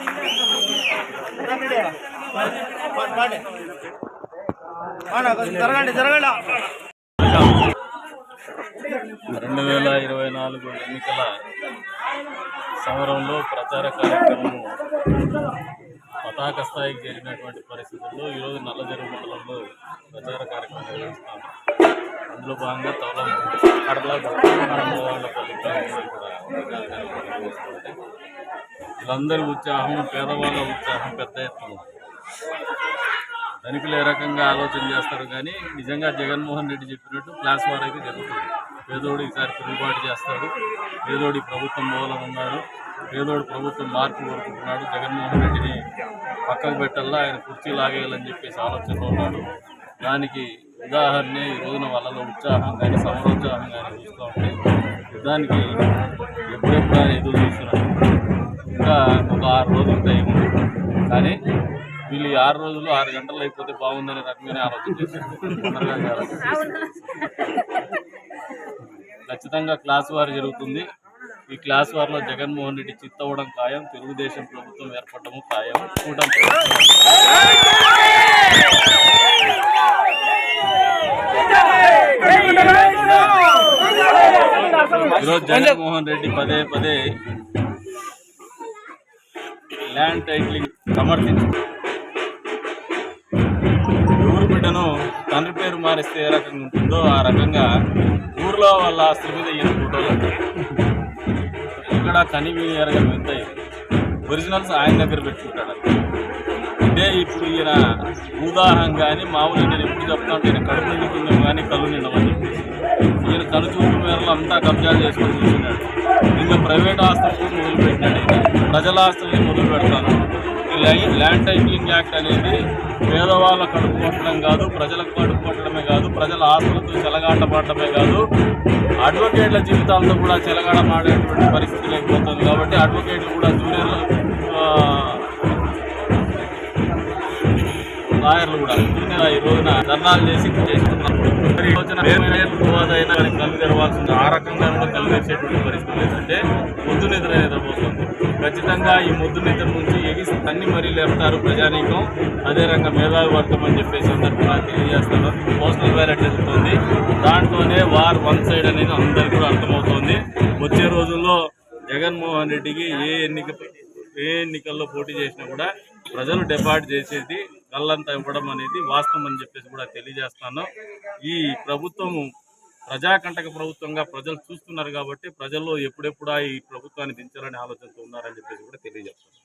2024 ఎన్నికల సమరంలో ప్రచార కార్యక్రమం పతాక స్థాయికి చేరినటువంటి పరిస్థితుల్లో ఈరోజు నల్లజెరువు మండలంలో ప్రచార కార్యక్రమం నిర్వహిస్తాము. అందులో భాగంగా వీళ్ళందరి ఉత్సాహం, పేదవాళ్ళ ఉత్సాహం పెద్ద ఎత్తున. ధనికులు ఏ రకంగా ఆలోచన చేస్తారు కానీ నిజంగా జగన్మోహన్ రెడ్డి చెప్పినట్టు క్లాస్ వార్ అయితే జరుగుతుంది. పేదోడు ఈసారి తిరుగుబాటు చేస్తాడు, పేదోడి ప్రభుత్వం మూలమన్నాడు, పేదోడు ప్రభుత్వం మార్పు కోరుకుంటున్నాడు, జగన్మోహన్ రెడ్డిని పక్కకు పెట్టాలా, ఆయన కుర్చీ లాగేయాలని చెప్పేసి ఆలోచనలో ఉన్నాడు. దానికి ఉదాహరణ ఈ రోజున వాళ్ళలో ఉత్సాహం కానీ సమరోత్సాహం కానీ చూస్తూ ఉంటే దానికి ఎప్పుడెప్పుడు ఆయన ఎదురు చూస్తున్నాడు. ఇంకా ఒక 6 రోజులు టైం ఉంది, కానీ వీళ్ళు 6 రోజులు 6 గంటలు అయిపోతే బాగుందనే రకమైన ఆలోచన చేశారు. ఖచ్చితంగా క్లాస్ వార్ జరుగుతుంది. ఈ క్లాస్ వార్లో జగన్మోహన్ రెడ్డి చిత్తవడం ఖాయం, తెలుగుదేశం ప్రభుత్వం ఏర్పడము ఖాయం. కూటమి ఈరోజు జగన్మోహన్ రెడ్డి పదే పదే ల్యాండ్ టైటిలింగ్ సమర్థించారు. ఊరు బిడ్డను తండ్రి పేరు మారిస్తే ఏ రకంగా ఉంటుందో ఆ రకంగా ఊర్లో వాళ్ళ ఆస్తుల మీద ఈయన ఫోటోలు ఇక్కడ కనివి ఎరగని వింత ఒరిజినల్స్ ఆయన దగ్గర పెట్టుకుంటాడు. ఇదే ఇప్పుడు ఈయన ఉదాహరణ కానీ మామూలు నేను ఎప్పుడు చెప్తా ఉంటే ఈయన కడుపు నిండుతుందేమో కానీ కళ్ళు నిండమని చెప్పేసి ఈయన కనుచూపు మేరలో అంతా కబ్జాలు చేసుకొని కూర్చున్నాడు. ఇంకా ప్రైవేట్ ఆస్తులు మొదలుపెట్టినాడు, ప్రజల ఆస్తుల్ని మొదలు పెడతాను. ల్యాండ్ టైటిలింగ్ యాక్ట్ అనేది పేదవాళ్ళ కడుపు కొట్టడం కాదు, ప్రజలకు కడుపు కొట్టడమే కాదు, ప్రజల ఆస్తులతో చెలగాట పడటమే కాదు, అడ్వకేట్ల జీవితాలతో కూడా చెలగాట మాడేటువంటి పరిస్థితి లేకపోతుంది. కాబట్టి అడ్వకేట్లు కూడా జూనియర్ లాయర్లు కూడా ఈ రోజున ధర్నాలు చేసి చేస్తున్నారు. ఈ రోజున అయినా కళ్ళు తెరవాల్సింది. ఆ రకంగా కూడా కళ్ళు తెరిచేటువంటి పరిస్థితి లేదంటే ముద్దు నిద్ర నిద్రపోతుంది. ఖచ్చితంగా ఈ ముద్దు నిద్ర నుంచి ఎగిసి తన్ని మరీ లేపుతారు ప్రజానీకం. అదే రంగం మేధావి వర్గం అని చెప్పేసి అందరికీ తెలియజేస్తారు. పోస్టల్ బ్యాలెట్ జరుగుతుంది, దాంట్లోనే వార్ వన్ సైడ్ అనేది అందరికీ కూడా అర్థమవుతోంది. వచ్చే రోజుల్లో జగన్మోహన్ రెడ్డికి ఏ ఎన్నికల్లో పోటీ చేసినా కూడా ప్రజలు డిపాజిట్ చేసేది కళ్ళంతా ఇవ్వడం అనేది వాస్తవం అని చెప్పేసి కూడా తెలియజేస్తాను. ఈ ప్రభుత్వము ప్రజాకంటక ప్రభుత్వంగా ప్రజలు చూస్తున్నారు కాబట్టి ప్రజల్లో ఎప్పుడెప్పుడా ఈ ప్రభుత్వాన్ని దించాలని ఆలోచనతో ఉన్నారని చెప్పేసి కూడా తెలియజేస్తాను.